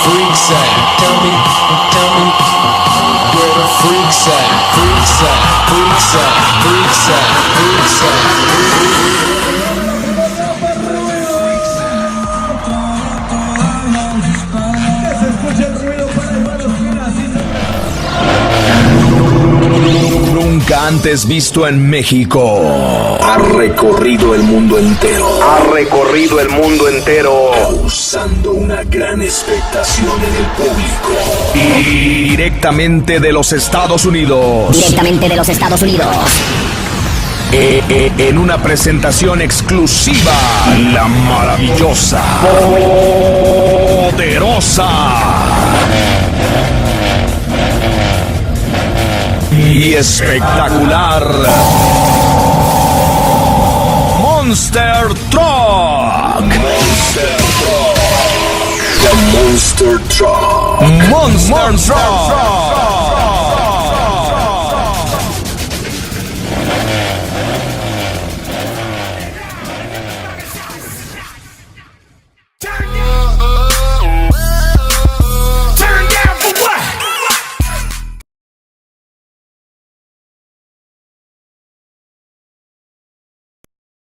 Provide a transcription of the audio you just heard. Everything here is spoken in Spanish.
freaks at? Tell me where the freaks at? Freaks at, freaks at, freaks at, freaks at. Nunca antes visto en México. Ha recorrido el mundo entero. Ha recorrido el mundo entero. Causando una gran expectación en el público. Y directamente de los Estados Unidos. Directamente de los Estados Unidos. En una presentación exclusiva. La maravillosa. Poderosa. Y espectacular Monster Truck. The Monster Truck. Monster Truck.